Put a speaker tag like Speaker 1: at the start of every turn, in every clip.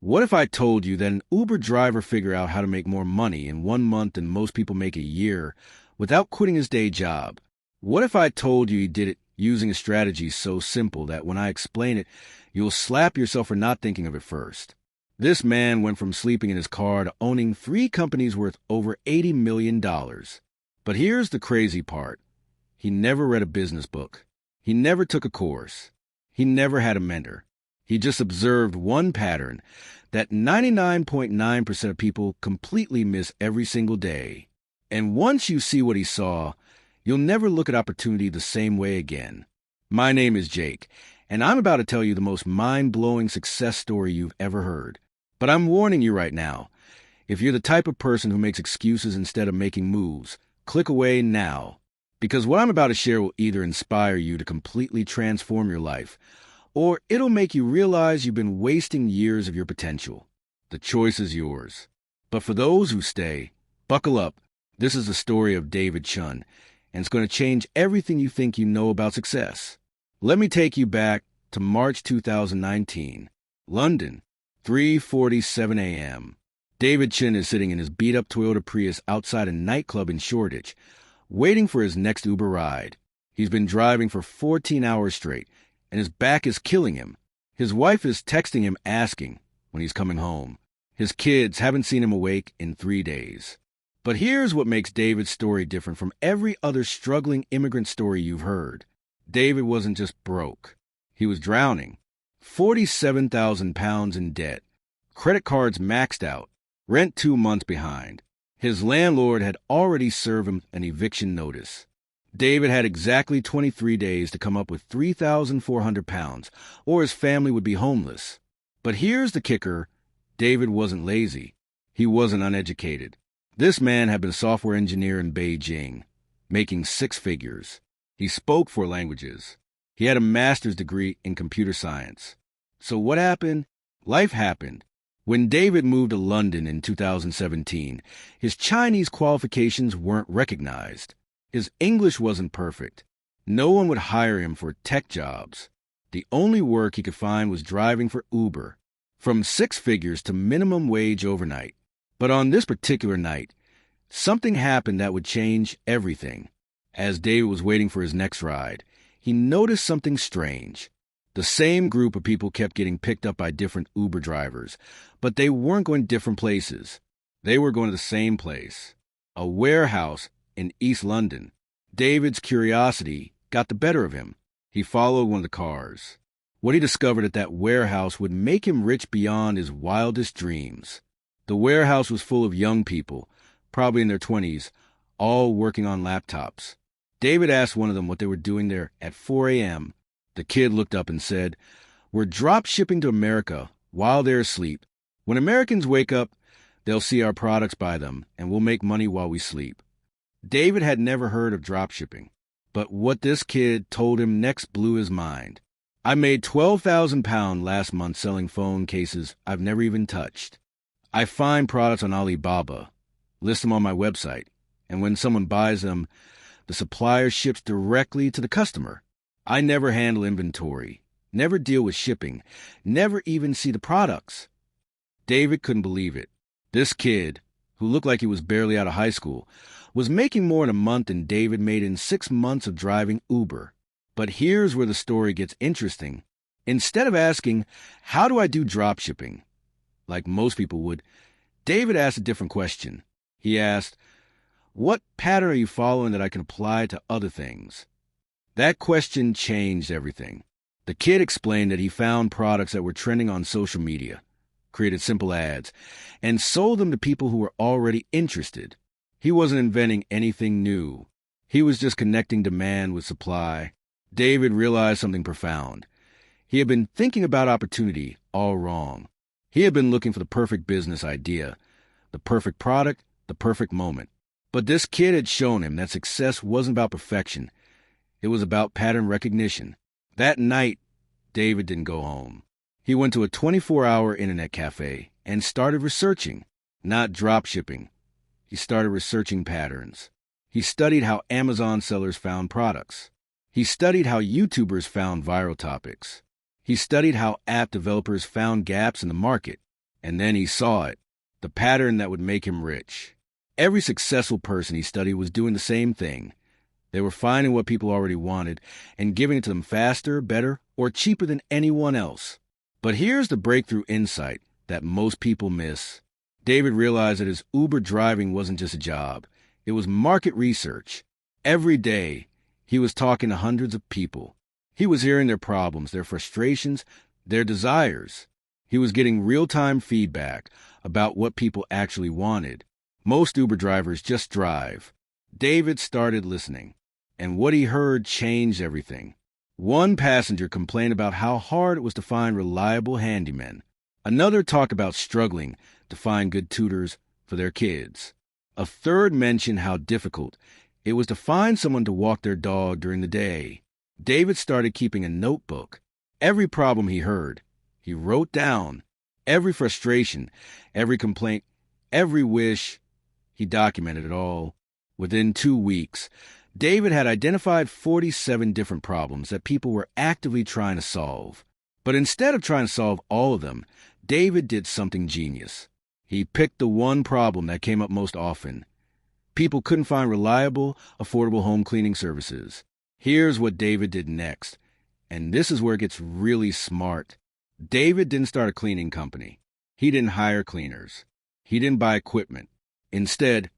Speaker 1: What if I told you that an Uber driver figured out how to make more money in 1 month than most people make a year without quitting his day job? What if I told you he did it using a strategy so simple that when I explain it, you'll slap yourself for not thinking of it first? This man went from sleeping in his car to owning 3 companies worth over $80 million. But here's the crazy part. He never read a business book. He never took a course. He never had a mentor. He just observed one pattern that 99.9% of people completely miss every single day. And once you see what he saw, you'll never look at opportunity the same way again. My name is Jake, and I'm about to tell you the most mind-blowing success story you've ever heard. But I'm warning you right now. If you're the type of person who makes excuses instead of making moves, click away now. Because what I'm about to share will either inspire you to completely transform your life, or it'll make you realize you've been wasting years of your potential. The choice is yours. But for those who stay, buckle up. This is the story of David Chen, and it's going to change everything you think you know about success. Let me take you back to March 2019, London, 3:47 a.m. David Chen is sitting in his beat-up Toyota Prius outside a nightclub in Shoreditch, waiting for his next Uber ride. He's been driving for 14 hours straight, and his back is killing him. His wife is texting him asking when he's coming home. His kids haven't seen him awake in 3 days. But here's what makes David's story different from every other struggling immigrant story you've heard. David wasn't just broke. He was drowning. 47,000 pounds in debt. Credit cards maxed out. Rent 2 months behind. His landlord had already served him an eviction notice. David had exactly 23 days to come up with 3,400 pounds, or his family would be homeless. But here's the kicker. David wasn't lazy. He wasn't uneducated. This man had been a software engineer in Beijing, making 6 figures. He spoke 4 languages. He had a master's degree in computer science. So what happened? Life happened. When David moved to London in 2017, his Chinese qualifications weren't recognized. His English wasn't perfect. No one would hire him for tech jobs. The only work he could find was driving for Uber, from 6 figures to minimum wage overnight. But on this particular night, something happened that would change everything. As David was waiting for his next ride, he noticed something strange. The same group of people kept getting picked up by different Uber drivers, but they weren't going different places. They were going to the same place, a warehouse in East London. David's curiosity got the better of him. He followed one of the cars. What he discovered at that warehouse would make him rich beyond his wildest dreams. The warehouse was full of young people, probably in their 20s, all working on laptops. David asked one of them what they were doing there at 4 a.m. The kid looked up and said, "We're drop shipping to America while they're asleep. When Americans wake up, they'll see our products by them, and we'll make money while we sleep." David had never heard of drop shipping, but what this kid told him next blew his mind. "I made 12,000 pounds last month selling phone cases I've never even touched. I find products on Alibaba, list them on my website, and when someone buys them, the supplier ships directly to the customer. I never handle inventory, never deal with shipping, never even see the products." David couldn't believe it. This kid, who looked like he was barely out of high school, was making more in a month than David made in 6 months of driving Uber. But here's where the story gets interesting. Instead of asking, "How do I do drop shipping?" like most people would, David asked a different question. He asked, "What pattern are you following that I can apply to other things?" That question changed everything. The kid explained that he found products that were trending on social media, created simple ads, and sold them to people who were already interested. He wasn't inventing anything new. He was just connecting demand with supply. David realized something profound. He had been thinking about opportunity all wrong. He had been looking for the perfect business idea, the perfect product, the perfect moment. But this kid had shown him that success wasn't about perfection. It was about pattern recognition. That night, David didn't go home. He went to a 24-hour internet cafe and started researching, not drop shipping. He started researching patterns. He studied how Amazon sellers found products. He studied how YouTubers found viral topics. He studied how app developers found gaps in the market. And then he saw it, the pattern that would make him rich. Every successful person he studied was doing the same thing. They were finding what people already wanted and giving it to them faster, better, or cheaper than anyone else. But here's the breakthrough insight that most people miss. David realized that his Uber driving wasn't just a job. It was market research. Every day, he was talking to hundreds of people. He was hearing their problems, their frustrations, their desires. He was getting real-time feedback about what people actually wanted. Most Uber drivers just drive. David started listening, and what he heard changed everything. One passenger complained about how hard it was to find reliable handymen. Another talked about struggling to find good tutors for their kids. A third mentioned how difficult it was to find someone to walk their dog during the day. David started keeping a notebook. Every problem he heard, he wrote down. Every frustration, every complaint, every wish, he documented it all. Within 2 weeks, David had identified 47 different problems that people were actively trying to solve. But instead of trying to solve all of them, David did something genius. He picked the one problem that came up most often. People couldn't find reliable, affordable home cleaning services. Here's what David did next, and this is where it gets really smart. David didn't start a cleaning company. He didn't hire cleaners. He didn't buy equipment. Instead,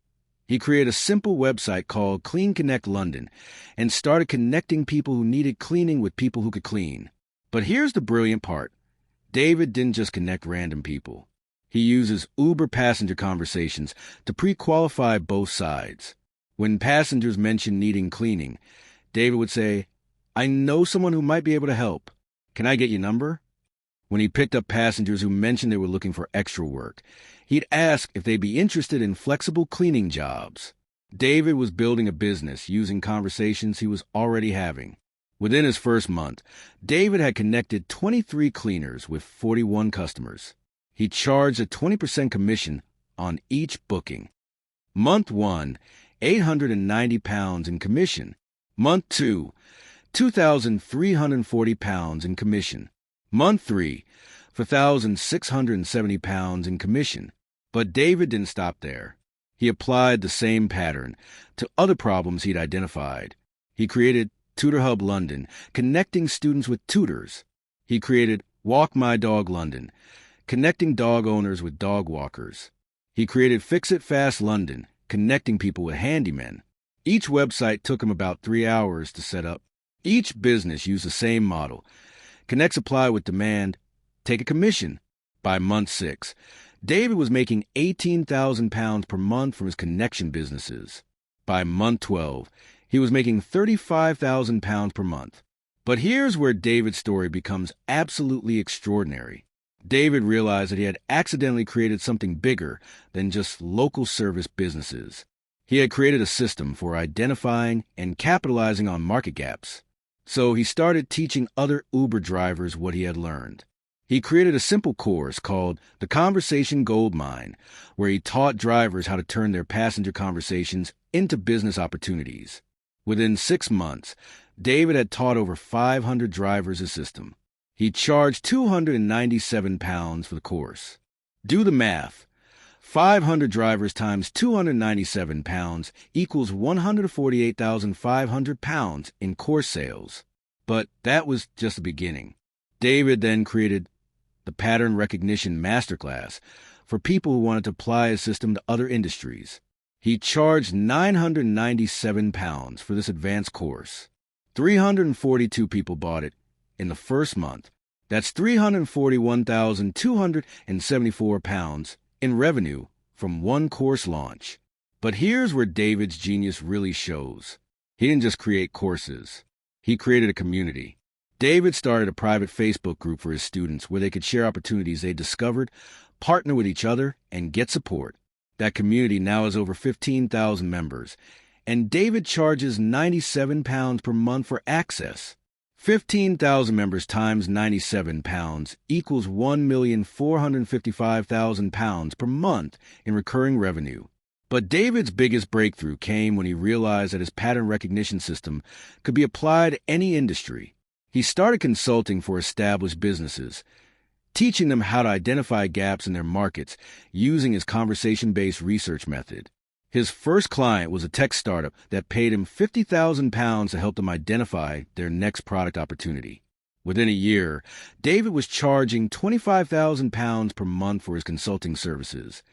Speaker 1: he created a simple website called Clean Connect London and started connecting people who needed cleaning with people who could clean. But here's the brilliant part. David didn't just connect random people. He uses Uber passenger conversations to pre-qualify both sides. When passengers mentioned needing cleaning, David would say, "I know someone who might be able to help. Can I get your number?" When he picked up passengers who mentioned they were looking for extra work, he'd ask if they'd be interested in flexible cleaning jobs. David was building a business using conversations he was already having. Within his first month, David had connected 23 cleaners with 41 customers. He charged a 20% commission on each booking. Month 1, £890 in commission. Month 2, £2,340 in commission. Month 3, £4,670 in commission. But David didn't stop there. He applied the same pattern to other problems he'd identified. He created Tutor Hub London, connecting students with tutors. He created Walk My Dog London, connecting dog owners with dog walkers. He created Fix It Fast London, connecting people with handymen. Each website took him about 3 hours to set up. Each business used the same model. Connect supply with demand, take a commission. By month 6, David was making £18,000 per month from his connection businesses. By month 12, he was making £35,000 per month. But here's where David's story becomes absolutely extraordinary. David realized that he had accidentally created something bigger than just local service businesses. He had created a system for identifying and capitalizing on market gaps. So he started teaching other Uber drivers what he had learned. He created a simple course called The Conversation Goldmine, where he taught drivers how to turn their passenger conversations into business opportunities. Within 6 months, David had taught over 500 drivers his system. He charged £297 for the course. Do the math. 500 drivers times £297 equals £148,500 in course sales. But that was just the beginning. David then created the Pattern Recognition Masterclass for people who wanted to apply his system to other industries. He charged £997 for this advanced course. 342 people bought it in the first month. That's £341,274 in revenue from one course launch. But here's where David's genius really shows. He didn't just create courses. He created a community. David started a private Facebook group for his students where they could share opportunities they discovered, partner with each other, and get support. That community now has over 15,000 members, and David charges £97 per month for access. 15,000 members times £97 equals £1,455,000 per month in recurring revenue. But David's biggest breakthrough came when he realized that his pattern recognition system could be applied to any industry. He started consulting for established businesses. teaching them how to identify gaps in their markets using his conversation-based research method. His first client was a tech startup that paid him £50,000 to help them identify their next product opportunity. Within a year, David was charging £25,000 per month for his consulting services,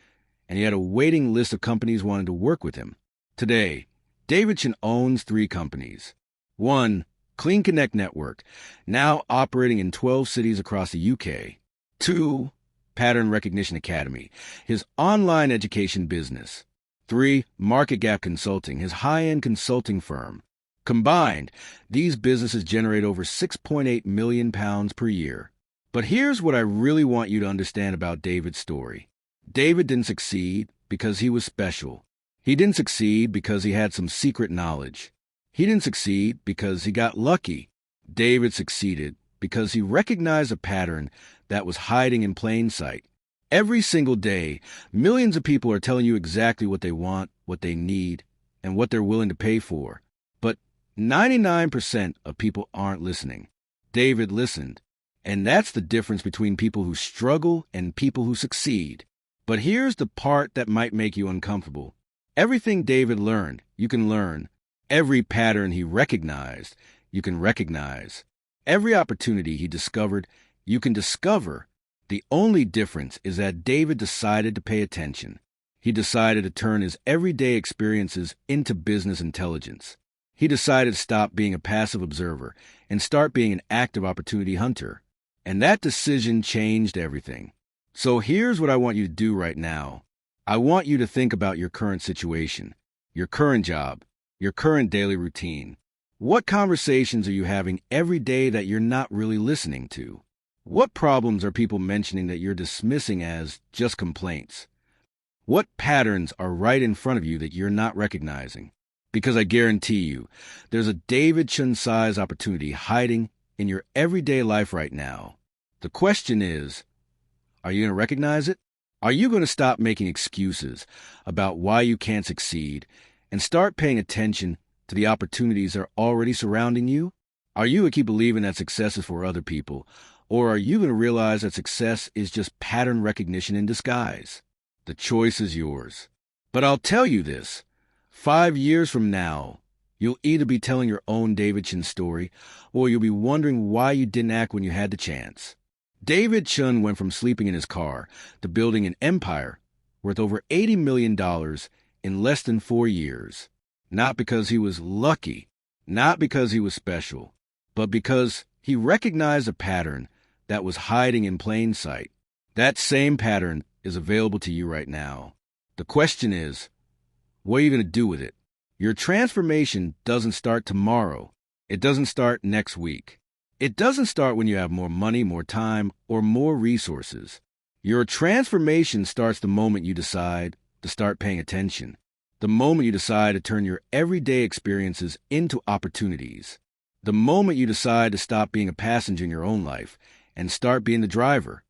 Speaker 1: and he had a waiting list of companies wanting to work with him. Today, David Chen owns 3 companies. 1, Clean Connect Network, now operating in 12 cities across the UK. 2, Pattern Recognition Academy, his online education business. 3, Market Gap Consulting, his high-end consulting firm. Combined, these businesses generate over £6.8 million per year. But here's what I really want you to understand about David's story. David didn't succeed because he was special. He didn't succeed because he had some secret knowledge. He didn't succeed because he got lucky. David succeeded because he recognized a pattern that was hiding in plain sight. Every single day, millions of people are telling you exactly what they want, what they need, and what they're willing to pay for. But 99% of people aren't listening. David listened. And that's the difference between people who struggle and people who succeed. But here's the part that might make you uncomfortable. Everything David learned, you can learn. Every pattern he recognized, you can recognize. Every opportunity he discovered, you can discover. The only difference is that David decided to pay attention. He decided to turn his everyday experiences into business intelligence. He decided to stop being a passive observer and start being an active opportunity hunter. And that decision changed everything. So here's what I want you to do right now. I want you to think about your current situation, your current job, your current daily routine. What conversations are you having every day that you're not really listening to? What problems are people mentioning that you're dismissing as just complaints? What patterns are right in front of you that you're not recognizing? Because I guarantee you, there's a David Chen-size opportunity hiding in your everyday life right now. The question is, are you going to recognize it? Are you going to stop making excuses about why you can't succeed and start paying attention to the opportunities that are already surrounding you? Are you going to keep believing that success is for other people, or are you going to realize that success is just pattern recognition in disguise? The choice is yours. But I'll tell you this, 5 years from now, you'll either be telling your own David Chen story, or you'll be wondering why you didn't act when you had the chance. David Chen went from sleeping in his car to building an empire worth over $80 million in less than 4 years. Not because he was lucky, not because he was special, but because he recognized a pattern that was hiding in plain sight. That same pattern is available to you right now. The question is, what are you going to do with it? Your transformation doesn't start tomorrow. It doesn't start next week. It doesn't start when you have more money, more time, or more resources. Your transformation starts the moment you decide to start paying attention. The moment you decide to turn your everyday experiences into opportunities. The moment you decide to stop being a passenger in your own life and start being the driver.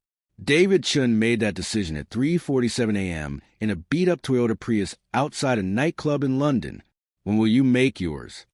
Speaker 1: David Chen made that decision at 3:47 a.m. in a beat-up Toyota Prius outside a nightclub in London. When will you make yours?